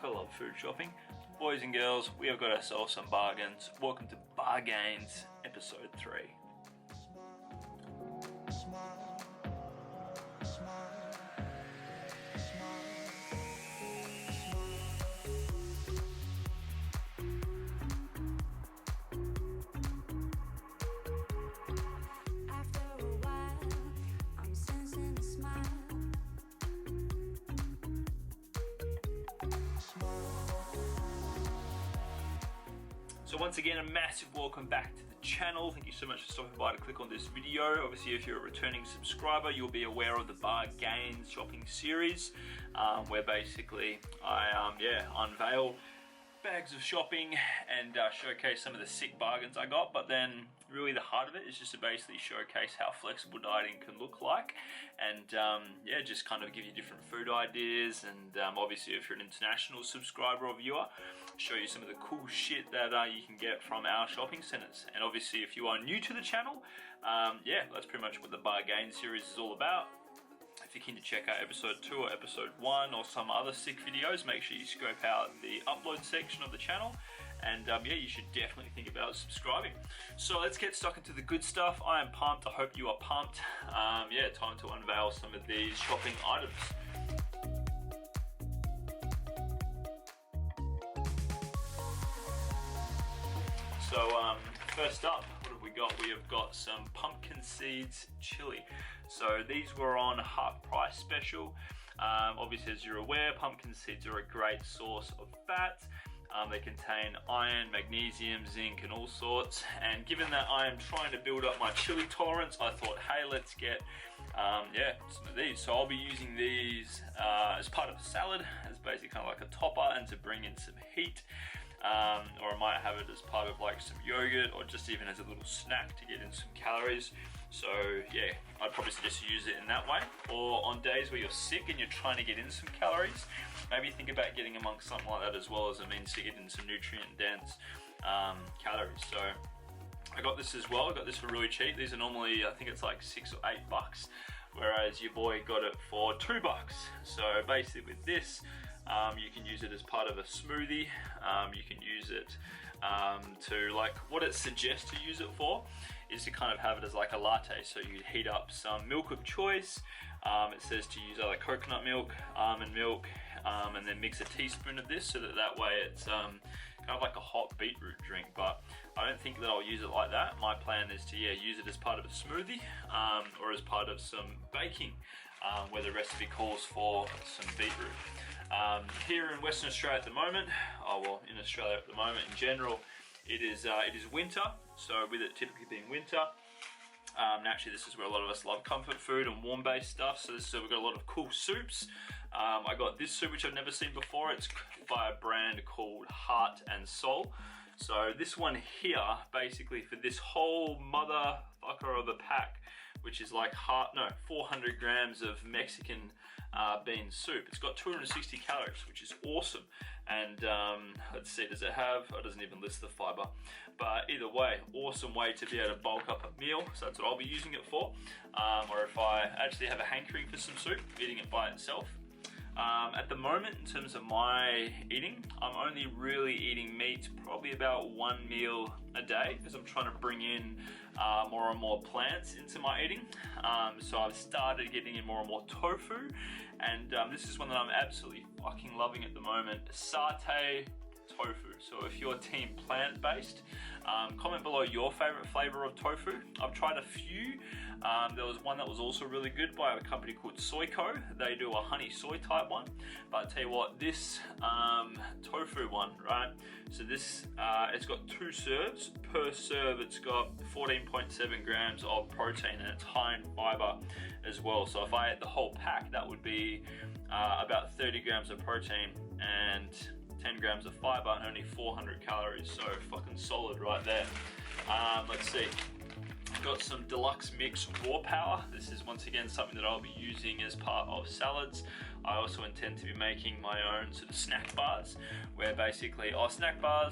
I love food shopping. Boys and girls, we have got ourselves some bargains. Welcome to BarGAINS episode 3. So once again, a massive welcome back to the channel. Thank you so much for stopping by to click on this video. Obviously, if you're a returning subscriber, you'll be aware of the BarGAINS shopping series, where basically I unveil bags of shopping and showcase some of the sick bargains I got. But then really the heart of it is just to basically showcase how flexible dieting can look like, and just kind of give you different food ideas. And obviously, if you're an international subscriber or viewer, show you some of the cool shit that you can get from our shopping centers. And obviously, if you are new to the channel, that's pretty much what the BarGAINS series is all about. If you're keen to check out episode 2 or episode 1 or some other sick videos, make sure you scope out the upload section of the channel. And you should definitely think about subscribing. So let's get stuck into the good stuff. I am pumped. I hope you are pumped. Time to unveil some of these shopping items. So first up, what have we got? We have got some pumpkin seeds chili. So these were on half price special. Obviously, as you're aware, pumpkin seeds are a great source of fat. They contain iron, magnesium, zinc, and all sorts. And given that I am trying to build up my chili tolerance, I thought, hey, let's get some of these. So I'll be using these as part of a salad, as basically kind of like a topper and to bring in some heat. Or I might have it as part of like some yogurt, or just even as a little snack to get in some calories. So yeah, I'd probably suggest you use it in that way. Or on days where you're sick and you're trying to get in some calories, maybe think about getting amongst something like that as well, as a means to get in some nutrient dense calories. So I got this as well. I got this for really cheap. These are normally, I think it's like $6 or $8, whereas your boy got it for $2. So basically with this, you can use it as part of a smoothie. You can use it to, like, what it suggests to use it for is to kind of have it as like a latte. So you heat up some milk of choice. It says to use either coconut milk, almond milk, and then mix a teaspoon of this, so that way it's kind of like a hot beetroot drink. But I don't think that I'll use it like that. My plan is to use it as part of a smoothie, or as part of some baking, where the recipe calls for some beetroot. Here in Western Australia at the moment, in Australia at the moment in general, it is winter. So with it typically being winter, naturally this is where a lot of us love comfort food and warm based stuff. So we've got a lot of cool soups. I got this soup, which I've never seen before. It's by a brand called Heart and Soul. So this one here, basically for this whole motherfucker of a pack, which is like 400 grams of Mexican bean soup. It's got 260 calories, which is awesome. And let's see, does it have? It doesn't even list the fiber. But either way, awesome way to be able to bulk up a meal. So that's what I'll be using it for. Or if I actually have a hankering for some soup, eating it by itself. At the moment, in terms of my eating, I'm only really eating meat probably about 1 meal a day, because I'm trying to bring in more and more plants into my eating. So I've started getting in more and more tofu, and this is one that I'm absolutely fucking loving at the moment. Satay tofu. So if you're team plant-based, comment below your favorite flavor of tofu. I've tried a few. There was one that was also really good by a company called Soyco. They do a honey soy type one. But I tell you what, this tofu one, right? So this, it's got 2 serves. Per serve, it's got 14.7 grams of protein, and it's high in fiber as well. So if I ate the whole pack, that would be about 30 grams of protein and 10 grams of fiber and only 400 calories. So fucking solid right there. Let's see. Got some deluxe mix raw power. This is once again something that I'll be using as part of salads. I also intend to be making my own sort of snack bars, where basically,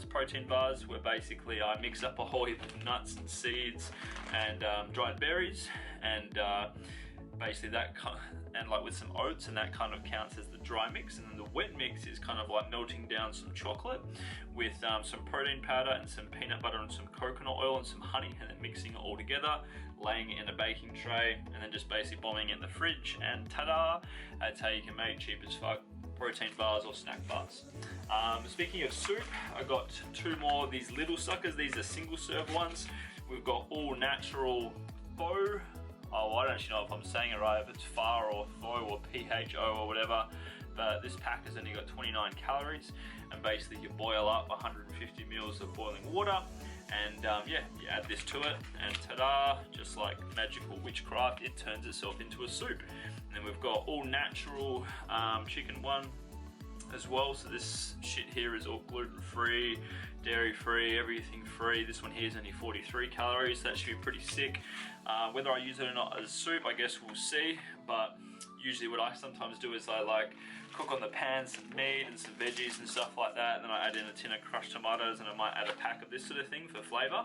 protein bars, where basically I mix up a whole heap of nuts and seeds and dried berries, and basically that and like with some oats, and that kind of counts as the dry mix. And then the wet mix is kind of like melting down some chocolate with some protein powder and some peanut butter and some coconut oil and some honey, and then mixing it all together, laying it in a baking tray, and then just basically bombing it in the fridge, and ta-da, that's how you can make cheap as fuck protein bars or snack bars. Speaking of soup, I got two more of these little suckers. These are single serve ones. We've got all natural pho. Oh, I don't actually know if I'm saying it right, if it's pho or pho or PHO or whatever, but this pack has only got 29 calories, and basically you boil up 150 mils of boiling water, and yeah, you add this to it, and ta-da, just like magical witchcraft, it turns itself into a soup. And then we've got all natural chicken one as well, so this shit here is all gluten-free, dairy-free, everything free. This one here is only 43 calories, so that should be pretty sick. Whether I use it or not as soup, I guess we'll see, but usually what I sometimes do is I like cook on the pan some meat and some veggies and stuff like that, and then I add in a tin of crushed tomatoes, and I might add a pack of this sort of thing for flavor.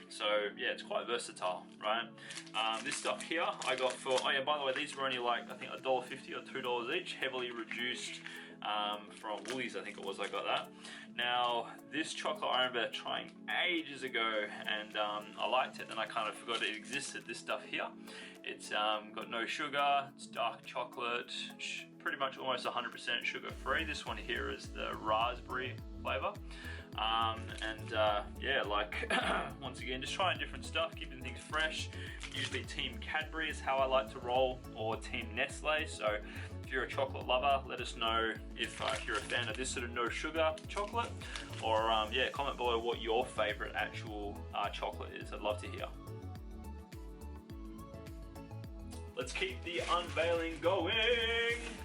So yeah, it's quite versatile, right? This stuff here I got for, oh yeah, by the way, these were only like, I think $1.50 or $2 each, heavily reduced from Woolies, I think it was, I got that. Now, this chocolate I remember trying ages ago, and I liked it, and I kind of forgot it existed, this stuff here. It's got no sugar, it's dark chocolate, pretty much almost 100% sugar free. This one here is the raspberry flavor. Yeah, like, once again, just trying different stuff, keeping things fresh. Usually Team Cadbury is how I like to roll, or Team Nestle. So if you're a chocolate lover, let us know if you're a fan of this sort of no sugar chocolate, or yeah, comment below what your favorite actual chocolate is. I'd love to hear. Let's keep the unveiling going.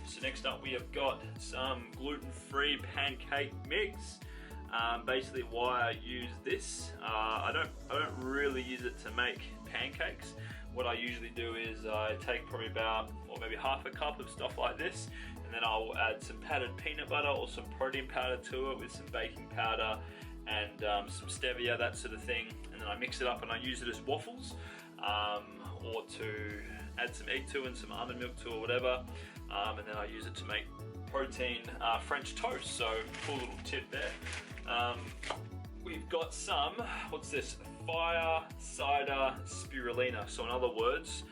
So next up we have got some gluten-free pancake mix. Basically why I use this, I don't really use it to make pancakes. What I usually do is I take probably about, or maybe half a cup of stuff like this, and then I'll add some powdered peanut butter or some protein powder to it with some baking powder and some stevia, that sort of thing. And then I mix it up and I use it as waffles, or to add some egg to and some almond milk to, or whatever. And then I use it to make protein French toast. So cool little tip there. We've got some, what's this? Fire cider spirulina. So in other words,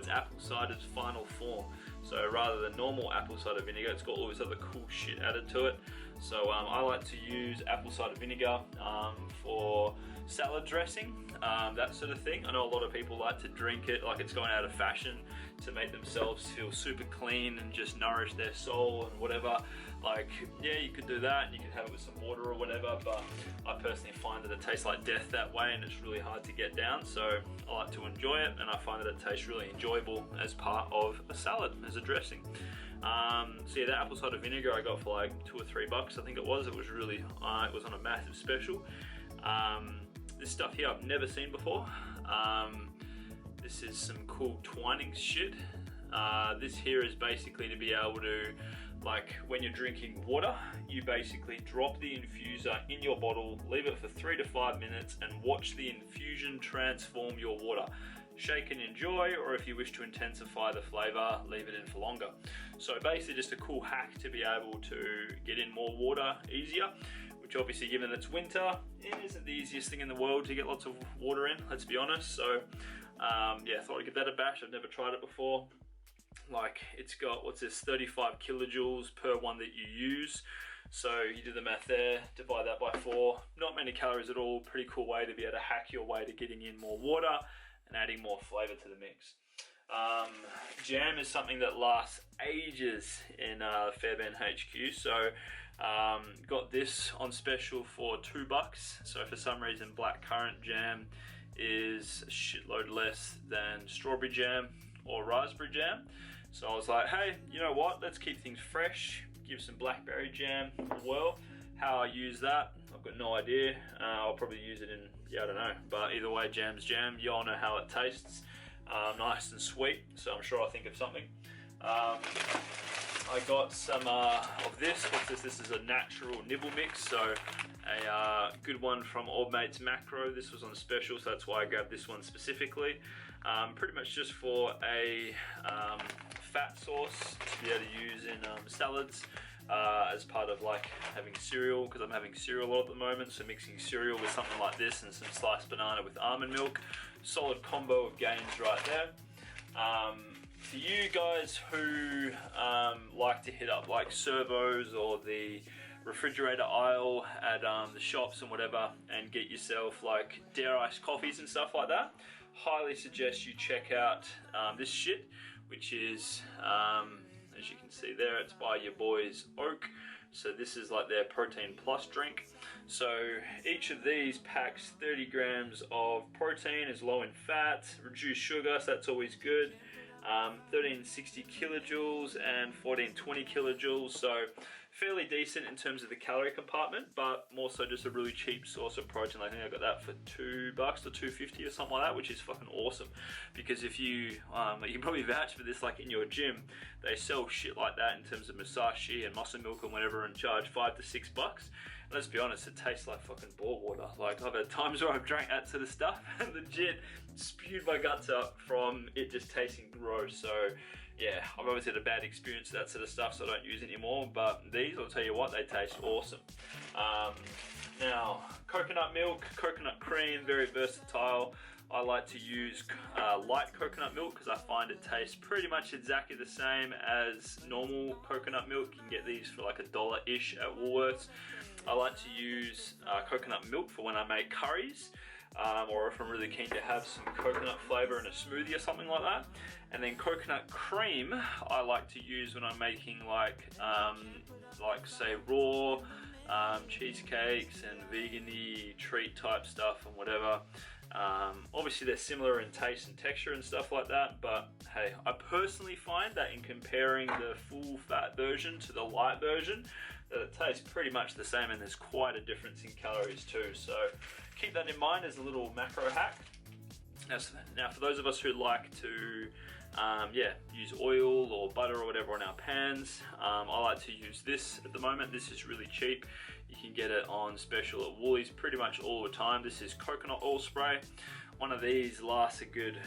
apple cider's final form. So rather than normal apple cider vinegar, it's got all this other cool shit added to it. So I like to use apple cider vinegar for salad dressing, that sort of thing. I know a lot of people like to drink it like it's going out of fashion to make themselves feel super clean and just nourish their soul and whatever. Like, yeah, you could do that and you could have it with some water or whatever, but I personally find that it tastes like death that way, and it's really hard to get down. So I like to enjoy it, and I find that it tastes really enjoyable as part of a salad, as a dressing. So yeah, that apple cider vinegar I got for like $2 or $3, I think it was. It was really, it was on a massive special. This stuff here I've never seen before. This is some cool twining shit. This here is basically to be able to, like, when you're drinking water, you basically drop the infuser in your bottle, leave it for 3 to 5 minutes, and watch the infusion transform your water. Shake and enjoy, or if you wish to intensify the flavor, leave it in for longer. So basically just a cool hack to be able to get in more water easier, which obviously, given it's winter, it isn't the easiest thing in the world to get lots of water in, let's be honest. So yeah, thought I'd give that a bash. I've never tried it before. Like, it's got, what's this, 35 kilojoules per one that you use. So you do the math there, divide that by 4. Not many calories at all. Pretty cool way to be able to hack your way to getting in more water and adding more flavor to the mix. Jam is something that lasts ages in Fairbairn HQ. So got this on special for $2. So for some reason, blackcurrant jam is a shitload less than strawberry jam or raspberry jam. So I was like, hey, you know what? Let's keep things fresh. Give some blackberry jam as well. How I use that, I've got no idea. I'll probably use it in, yeah, I don't know. But either way, jam's jam. You all know how it tastes. Nice and sweet. So I'm sure I'll think of something. I got some of this. What's this? This is a natural nibble mix. So a good one from Old Mates Macro. This was on special, so that's why I grabbed this one specifically. pretty much just for a fat sauce to be able to use in salads as part of like having cereal, because I'm having cereal a lot at the moment, so mixing cereal with something like this and some sliced banana with almond milk, solid combo of gains right there. For you guys who like to hit up like servos or the refrigerator aisle at the shops and whatever and get yourself like dare iced coffees and stuff like that, highly suggest you check out this shit, which is as you can see there, it's by your boys Oak. So this is like their protein plus drink. So each of these packs 30 grams of protein, is low in fat, reduced sugar, so that's always good. 1360 kilojoules and 1420 kilojoules, so fairly decent in terms of the calorie compartment, but more so just a really cheap source of protein. I think I got that for $2 or $2.50 or something like that, which is fucking awesome. Because if you, you can probably vouch for this, like in your gym, they sell shit like that in terms of Musashi and muscle milk and whatever, and charge $5 to $6. And let's be honest, it tastes like fucking bore water. Like I've had times where I've drank that sort of stuff and legit spewed my guts up from it just tasting gross. So yeah, I've obviously had a bad experience with that sort of stuff, so I don't use it anymore. But these, I'll tell you what, they taste awesome. Now, coconut milk, coconut cream, very versatile. I like to use light coconut milk because I find it tastes pretty much exactly the same as normal coconut milk. You can get these for like $1-ish at Woolworths. I like to use coconut milk for when I make curries. Or if I'm really keen to have some coconut flavor in a smoothie or something like that. And then coconut cream I like to use when I'm making like say raw cheesecakes and vegan-y treat type stuff and whatever. Obviously they're similar in taste and texture and stuff like that, but hey, I personally find that in comparing the full fat version to the light version, that it tastes pretty much the same, and there's quite a difference in calories too. So keep that in mind as a little macro hack. Now for those of us who like to use oil or butter or whatever on our pans, I like to use this at the moment. This is really cheap. You can get it on special at Woolies pretty much all the time. This is coconut oil spray. One of these lasts a good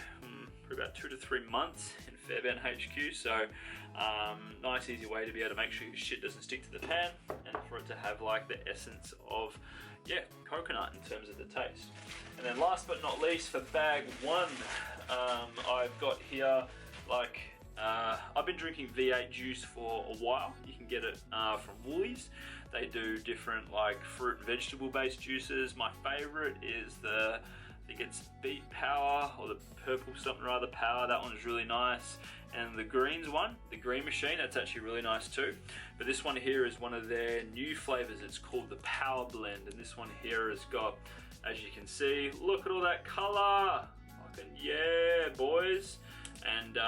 for about 2 to 3 months in Fairbairn HQ. So nice easy way to be able to make sure your shit doesn't stick to the pan, and for it to have like the essence of coconut in terms of the taste. And then last but not least, for bag one, I've got here like I've been drinking V8 juice for a while. You can get it from Woolies. They do different like fruit and vegetable based juices. My favorite is I think it's Beet Power, or the purple something or other power. That one's really nice. And the greens one, the green machine, that's actually really nice too. But this one here is one of their new flavors. It's called the Power Blend, and this one here has got, as you can see, look at all that color. Fucking yeah, boys. And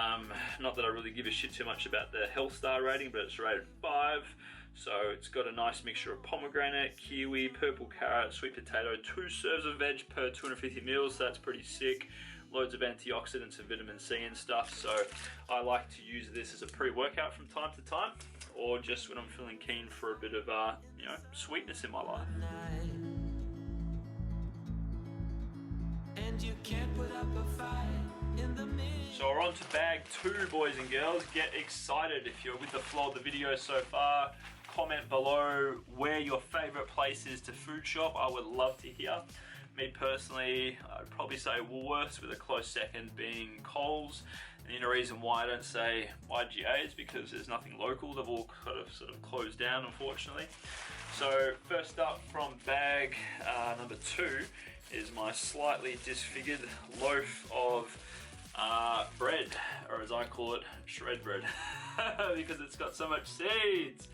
not that I really give a shit too much about the health star rating, but it's rated 5. So it's got a nice mixture of pomegranate, kiwi, purple carrot, sweet potato, 2 serves of veg per 250 mils, so that's pretty sick. Loads of antioxidants and vitamin C and stuff. So I like to use this as a pre-workout from time to time, or just when I'm feeling keen for a bit of sweetness in my life. And you can't put up a fight in the middle. So we're on to bag 2, boys and girls. Get excited if you're with the flow of the video so far. Comment below where your favorite place is to food shop. I would love to hear. Me personally, I'd probably say Woolworths, with a close second being Coles. And the only reason why I don't say IGA is because there's nothing local. They've all sort of closed down, unfortunately. So first up from bag number 2 is my slightly disfigured loaf of bread, or as I call it, shred bread, because it's got so much seeds.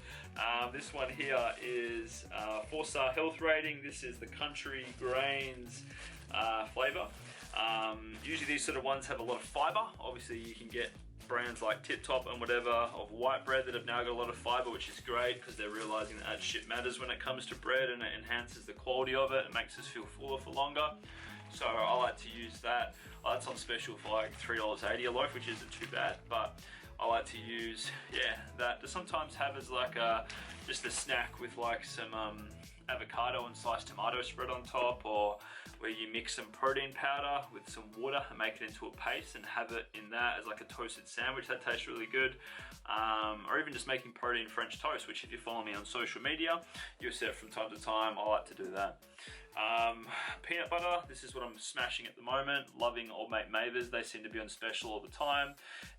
This one here is 4-star health rating. This is the country grains flavor. Usually these sort of ones have a lot of fiber. Obviously you can get brands like Tip Top and whatever of white bread that have now got a lot of fiber, which is great because they're realizing that shit matters when it comes to bread, and it enhances the quality of it and makes us feel fuller for longer. So I like to use that. That's on special for like $3.80 a loaf, which isn't too bad, but I like to use that to sometimes have as like just a snack with like some avocado and sliced tomato spread on top, or where you mix some protein powder with some water and make it into a paste and have it in that as like a toasted sandwich. That tastes really good. Or even just making protein French toast, which if you follow me on social media, you'll see it from time to time. I like to do that. Peanut butter, this is what I'm smashing at the moment. Loving Old Mate Mavers, they seem to be on special all the time.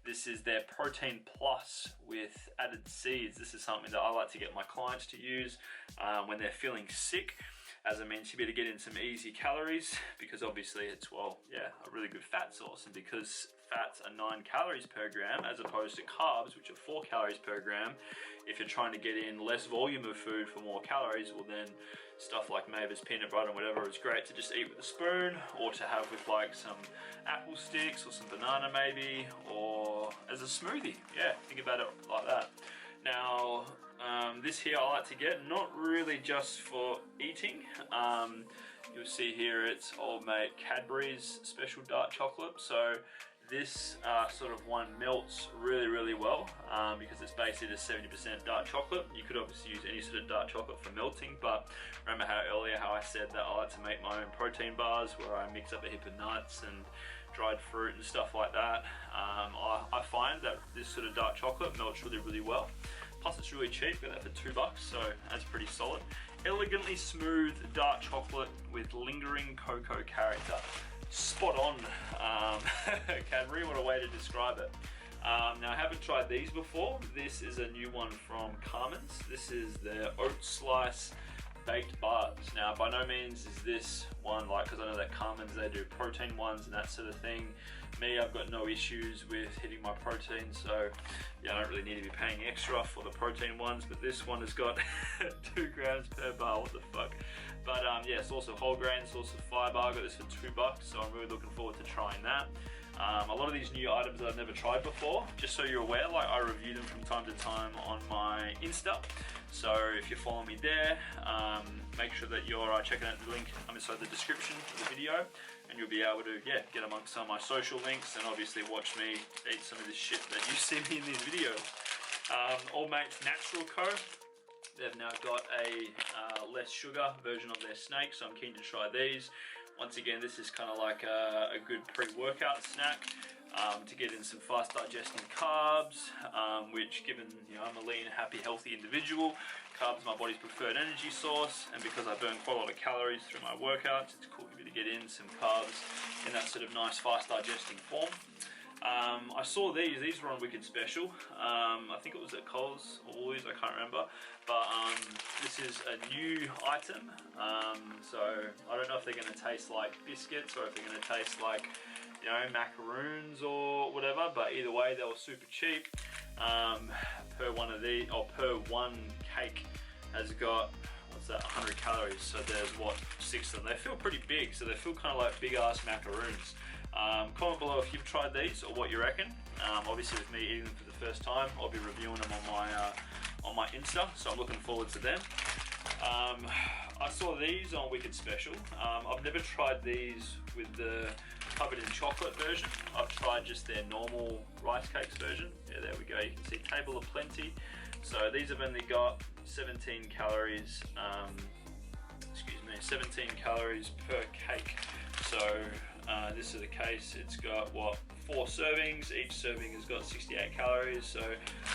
This is their Protein Plus with added seeds. This is something that I like to get my clients to use when they're feeling sick, as a means to be able to get in some easy calories, because obviously it's, well, yeah, a really good fat source, and because fats are 9 calories per gram as opposed to carbs, which are 4 calories per gram, if you're trying to get in less volume of food for more calories, well then stuff like Mavis peanut butter and whatever is great to just eat with a spoon, or to have with like some apple sticks or some banana maybe, or as a smoothie. Yeah, think about it like that. Now, this here I like to get, not really just for eating. You'll see here it's Old Mate Cadbury's special dark chocolate. So this sort of one melts really well, because it's basically just 70% dark chocolate. You could obviously use any sort of dark chocolate for melting, but remember how I said that I like to make my own protein bars where I mix up a heap of nuts and dried fruit and stuff like that. I find that this sort of dark chocolate melts really well. Plus it's really cheap, got that for $2, so that's pretty solid. Elegantly smooth dark chocolate with lingering cocoa character. Spot on, Cadbury, what a way to describe it. Now I haven't tried these before. This is a new one from Carmen's. This is their oat slice baked bars. Now by no means is this one like, because I know that Carmen's, they do protein ones and that sort of thing. Me, I've got no issues with hitting my protein, so yeah, I don't really need to be paying extra for the protein ones, but this one has got 2 grams per bar, what the fuck. But yeah, source of whole grain, source of fiber. I got this for $2, so I'm really looking forward to trying that. A lot of these new items that I've never tried before, just so you're aware, like I review them from time to time on my Insta. So if you're following me there, make sure that you're checking out the link inside the description of the video, and you'll be able to, yeah, get amongst some of my social links and obviously watch me eat some of this shit that you see me in these videos. Old Mate's Natural Co. They've now got a less sugar version of their snake, so I'm keen to try these. Once again, this is kind of like a good pre-workout snack to get in some fast digesting carbs, which, given I'm a lean, happy, healthy individual, carbs are my body's preferred energy source, and because I burn quite a lot of calories through my workouts, it's cool to get in some carbs in that sort of nice fast digesting form. I saw these were on Wicked Special. I think it was at Coles or Woolies, I can't remember. But this is a new item. So I don't know if they're going to taste like biscuits or if they're going to taste like, macaroons or whatever. But either way, they were super cheap. Per one of these, or per one cake, has got, what's that, 100 calories. So there's what, 6 of them. They feel pretty big, so they feel kind of like big ass macaroons. Comment below if you've tried these or what you reckon. Obviously with me eating them for the first time, I'll be reviewing them on my Insta, so I'm looking forward to them. I saw these on Wicked Special. I've never tried these with the covered in chocolate version. I've tried just their normal rice cakes version. Yeah, there we go, you can see Table of Plenty. So these have only got 17 calories, 17 calories per cake. So this is the case, it's got what, 4 servings, each serving has got 68 calories, so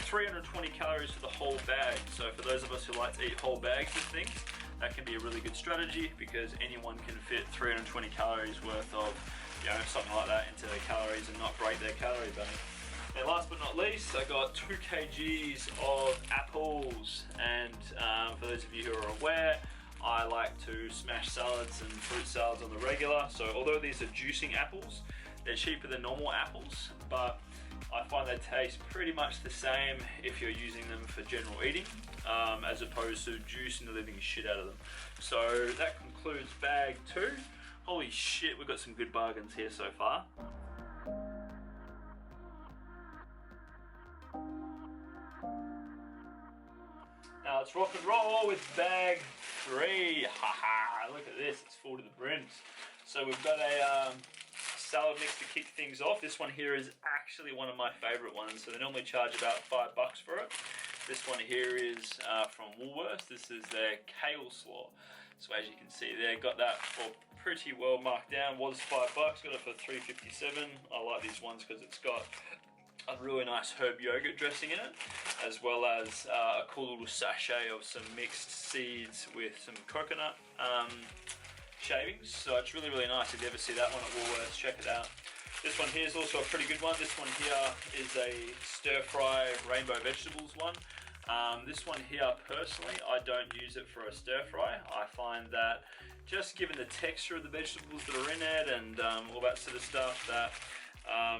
320 calories for the whole bag. So for those of us who like to eat whole bags of things, that can be a really good strategy, because anyone can fit 320 calories worth of, something like that into their calories and not break their calorie bank. And last but not least, I got 2 kgs of apples, and for those of you who are aware, I like to smash salads and fruit salads on the regular. So although these are juicing apples, they're cheaper than normal apples, but I find they taste pretty much the same if you're using them for general eating, as opposed to juicing the living shit out of them. So that concludes bag 2. Holy shit, we've got some good bargains here so far. Now let's rock and roll with bag 3. Haha, look at this, it's full to the brim. So we've got a salad mix to kick things off. This one here is actually one of my favorite ones. So they normally charge about $5 for it. This one here is from Woolworths. This is their kale slaw. So as you can see there, got that for pretty well marked down. Was $5, got it for $3.57. I like these ones because it's got a really nice herb yogurt dressing in it, as well as a cool little sachet of some mixed seeds with some coconut shavings. So it's really, really nice. If you ever see that one at Woolworths, check it out. This one here is also a pretty good one. This one here is a stir-fry rainbow vegetables one. This one here, personally, I don't use it for a stir-fry. I find that just given the texture of the vegetables that are in it and all that sort of stuff, that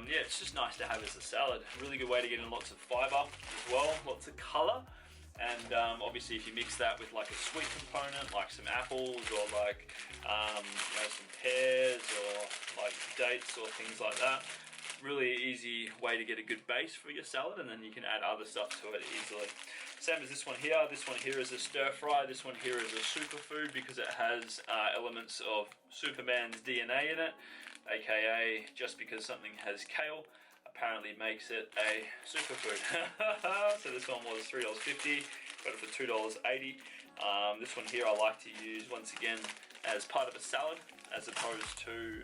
yeah, it's just nice to have as a salad. Really good way to get in lots of fiber as well, lots of color. And obviously if you mix that with like a sweet component, like some apples or like you know, some pears or like dates or things like that, really easy way to get a good base for your salad, and then you can add other stuff to it easily. Same as this one here. This one here is a stir fry. This one here is a superfood because it has elements of Superman's DNA in it, aka just because something has kale apparently makes it a superfood. So this one was $3.50, got it for $2.80. This one here I like to use once again as part of a salad as opposed to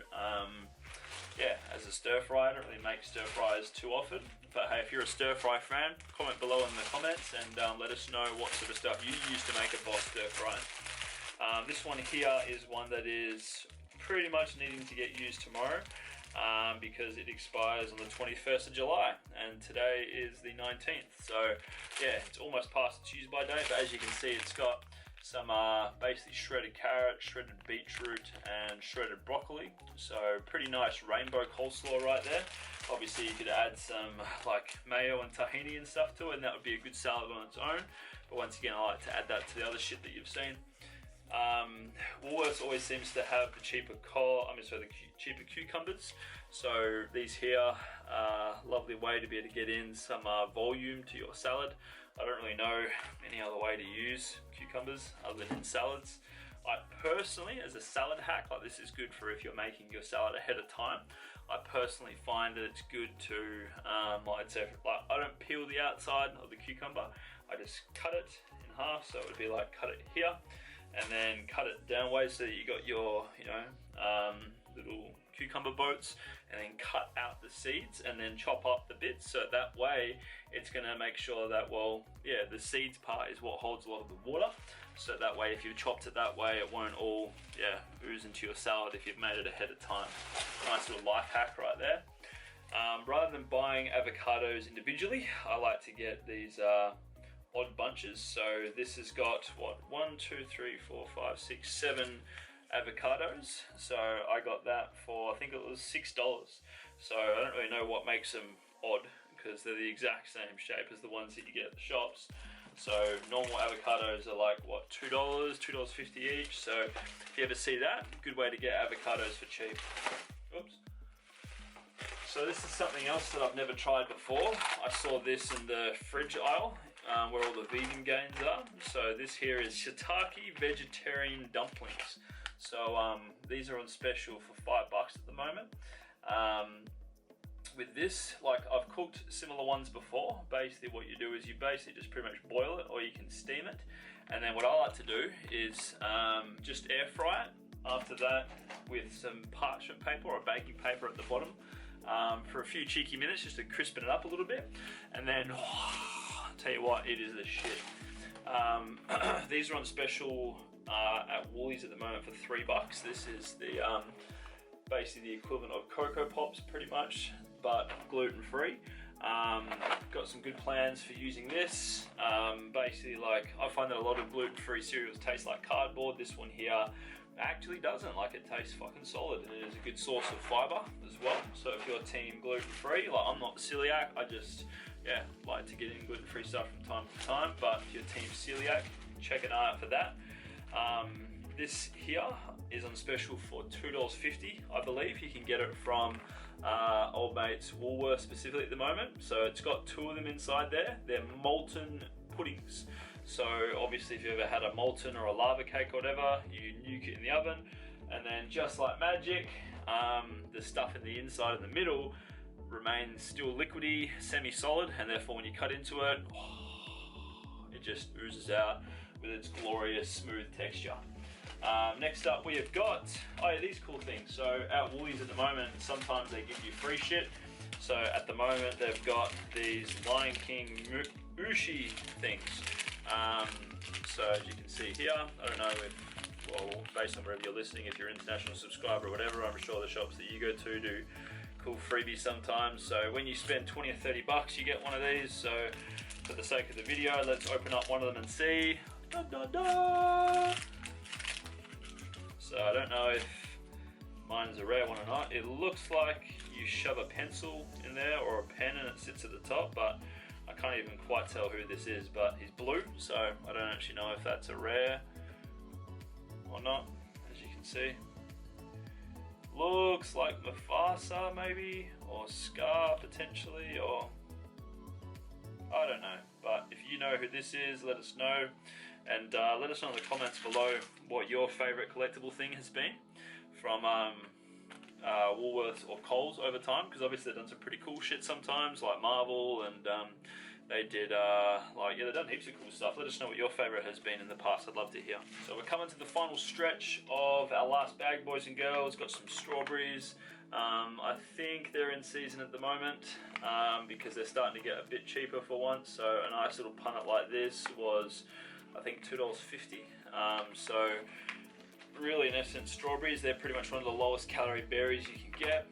yeah, as a stir fry. I don't really make stir fries too often, but hey, if you're a stir fry fan, comment below in the comments and let us know what sort of stuff you use to make a boss stir fry. This one here is one that is pretty much needing to get used tomorrow because it expires on the 21st of July and today is the 19th. So yeah, it's almost past its use by date, but as you can see, it's got some basically shredded carrot, shredded beetroot and shredded broccoli. So pretty nice rainbow coleslaw right there. Obviously you could add some like mayo and tahini and stuff to it, and that would be a good salad on its own. But once again, I like to add that to the other shit that you've seen. Woolworths always seems to have the cheaper cheaper cucumbers. So these here, lovely way to be able to get in some volume to your salad. I don't really know any other way to use cucumbers other than in salads. I personally, as a salad hack, like this is good for if you're making your salad ahead of time. I personally find that it's good to, like I don't peel the outside of the cucumber. I just cut it in half, so it would be like cut it here, and then cut it downways so that you got your, you know, little cucumber boats, and then cut out the seeds and then chop up the bits, so that way it's going to make sure that, well, yeah, the seeds part is what holds a lot of the water, so that way if you've chopped it that way, it won't all, yeah, ooze into your salad if you've made it ahead of time. Nice little life hack right there. Rather than buying avocados individually, I like to get these odd bunches. So this has got what, 1, 2, 3, 4, 5, 6, 7 avocados. So I got that for, I think it was $6. So I don't really know what makes them odd because they're the exact same shape as the ones that you get at the shops. So normal avocados are like what, $2, $2.50 each. So if you ever see that, good way to get avocados for cheap. Oops. So this is something else that I've never tried before. I saw this in the fridge aisle where all the vegan gains are. So this here is shiitake vegetarian dumplings. So these are on special for $5 at the moment. With this, like I've cooked similar ones before. Basically what you do is you basically just pretty much boil it, or you can steam it. And then what I like to do is just air fry it after that with some parchment paper or baking paper at the bottom for a few cheeky minutes just to crispen it up a little bit. And then, I'll tell you what, it is the shit. These are on special at Woolies at the moment for $3. This is the basically the equivalent of Cocoa Pops pretty much, but gluten-free. Got some good plans for using this. Basically, like, I find that a lot of gluten-free cereals taste like cardboard. This one here actually doesn't. Like, it tastes fucking solid, and it is a good source of fiber as well. So if you're team gluten-free, like I'm not celiac, I just, yeah, like to get in gluten-free stuff from time to time. But if you're team celiac, check an eye out for that. This here is on special for $2.50, I believe. You can get it from Old Mate's Woolworths specifically at the moment. So it's got 2 of them inside there. They're molten puddings. So obviously if you've ever had a molten or a lava cake or whatever, you nuke it in the oven, and then just like magic, the stuff in the inside and the middle remains still liquidy, semi-solid, and therefore when you cut into it, it just oozes out with its glorious smooth texture. Next up we have got, oh yeah, these cool things. So at Woolies at the moment, sometimes they give you free shit. So at the moment they've got these Lion King Ushi things. So as you can see here, I don't know if, well, based on wherever you're listening, if you're an international subscriber or whatever, I'm sure the shops that you go to do cool freebies sometimes. So when you spend 20 or 30 bucks, you get one of these. So for the sake of the video, let's open up one of them and see. Da, da, da. So I don't know if mine's a rare one or not. It looks like you shove a pencil in there or a pen and it sits at the top, but I can't even quite tell who this is, but he's blue, so I don't actually know if that's a rare or not, as you can see. Looks like Mufasa maybe, or Scar potentially, or I don't know. But if you know who this is, let us know, and let us know in the comments below what your favourite collectible thing has been from Woolworths or Coles over time, because obviously they've done some pretty cool shit sometimes, like Marvel, and they did they've done heaps of cool stuff. Let us know what your favourite has been in the past. I'd love to hear. So we're coming to the final stretch of our last bag, boys and girls. Got some strawberries. I think they're in season at the moment because they're starting to get a bit cheaper for once. So a nice little punnet like this was, I think, $2.50. So really, in essence, strawberries, they're pretty much one of the lowest calorie berries you can get.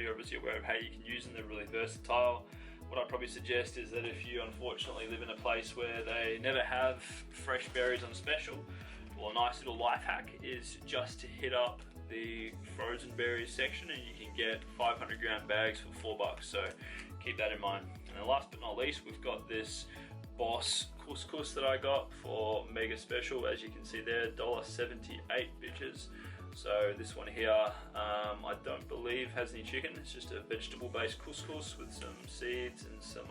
You're obviously aware of how you can use them. They're really versatile. What I'd probably suggest is that if you unfortunately live in a place where they never have fresh berries on special, well, a nice little life hack is just to hit up the frozen berries section and you can get 500 gram bags for $4. So keep that in mind. And then last but not least, we've got this Boss couscous that I got for mega special. As you can see there, $1.78, bitches. So this one here, I don't believe has any chicken. It's just a vegetable-based couscous with some seeds and some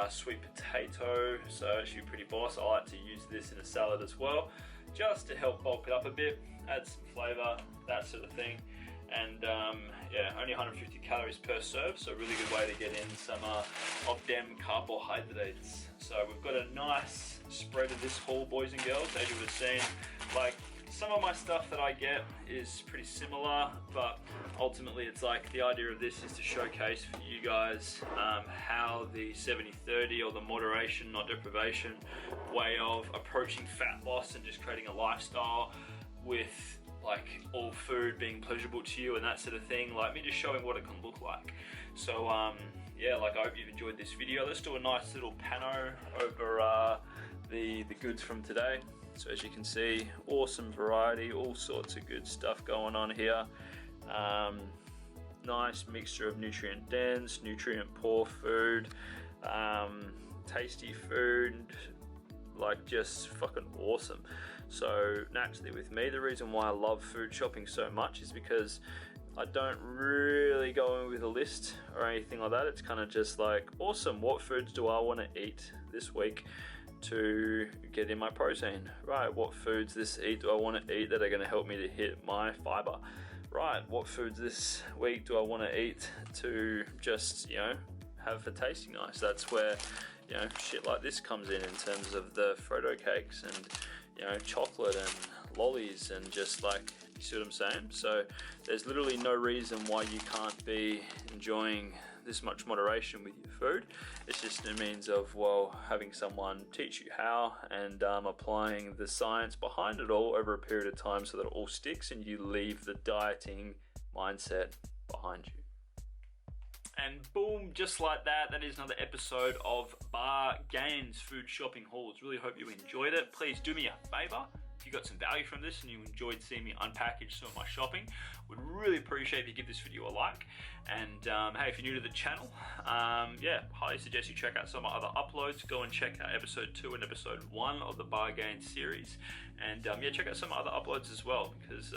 sweet potato. So actually pretty boss. I like to use this in a salad as well, just to help bulk it up a bit, add some flavour, that sort of thing. And yeah, only 150 calories per serve, so a really good way to get in some of them carbohydrates. So we've got a nice spread of this haul, boys and girls. As you would have seen, like, some of my stuff that I get is pretty similar, but ultimately it's like the idea of this is to showcase for you guys how the 70-30 or the moderation, not deprivation, way of approaching fat loss and just creating a lifestyle with like all food being pleasurable to you and that sort of thing, like me just showing what it can look like. So yeah, like I hope you've enjoyed this video. Let's do a nice little pano over the goods from today. So as you can see, awesome variety, all sorts of good stuff going on here. Nice mixture of nutrient dense, nutrient poor food, tasty food, like just fucking awesome. So naturally with me, the reason why I love food shopping so much is because I don't really go in with a list or anything like that. It's kind of just like, awesome, what foods do I want to eat this week to get in my protein? Right, what foods this week do I want to eat that are going to help me to hit my fiber? Right, what foods this week do I want to eat to just, have for tasting nice? That's where, shit like this comes in terms of the Frodo cakes and, chocolate and lollies and just like, you see what I'm saying? So there's literally no reason why you can't be enjoying this much moderation with your food. It's just a means of, well, having someone teach you how and applying the science behind it all over a period of time so that it all sticks and you leave the dieting mindset behind you. And boom, just like that, that is another episode of BarGAINS Food Shopping Hauls. Really hope you enjoyed it. Please do me a favor. If you got some value from this and you enjoyed seeing me unpackage some of my shopping, would really appreciate if you give this video a like. And hey, if you're new to the channel, yeah, highly suggest you check out some of my other uploads. Go and check out episode 2 and episode 1 of the BarGAINS series. And yeah, check out some other uploads as well, because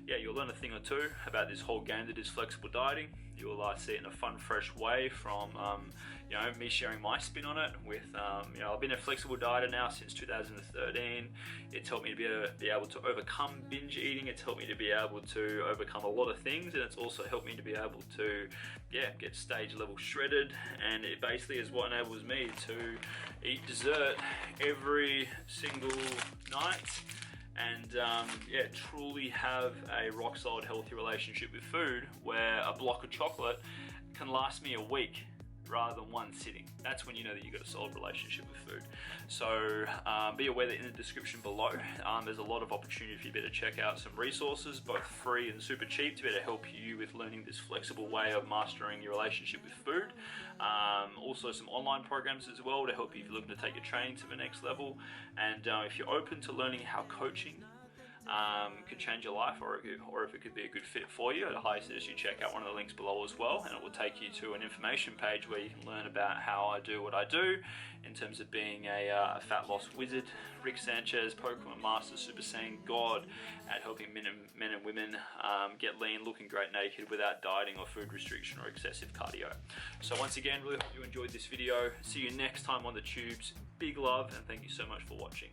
yeah, you'll learn a thing or two about this whole game that is flexible dieting. you'll see it in a fun, fresh way from you know, me sharing my spin on it with, you know, I've been a flexible dieter now since 2013. It's helped me to be able to overcome binge eating. It's helped me to be able to overcome a lot of things, and it's also helped me to be able to, yeah, get stage level shredded. And it basically is what enables me to eat dessert every single night and yeah, truly have a rock solid healthy relationship with food, where a block of chocolate can last me a week rather than one sitting. That's when you know that you've got a solid relationship with food. So be aware that in the description below, there's a lot of opportunity for you to check out some resources, both free and super cheap, to better help you with learning this flexible way of mastering your relationship with food. Also some online programs as well to help you if you're looking to take your training to the next level. And if you're open to learning how coaching could change your life, or if it could be a good fit for you, I'd highly suggest you check out one of the links below as well, and it will take you to an information page where you can learn about how I do what I do in terms of being a fat loss wizard, Rick Sanchez, Pokemon Master, Super Saiyan God, at helping men and women get lean, looking great naked without dieting or food restriction or excessive cardio. So once again, really hope you enjoyed this video. See you next time on the tubes. Big love, and thank you so much for watching.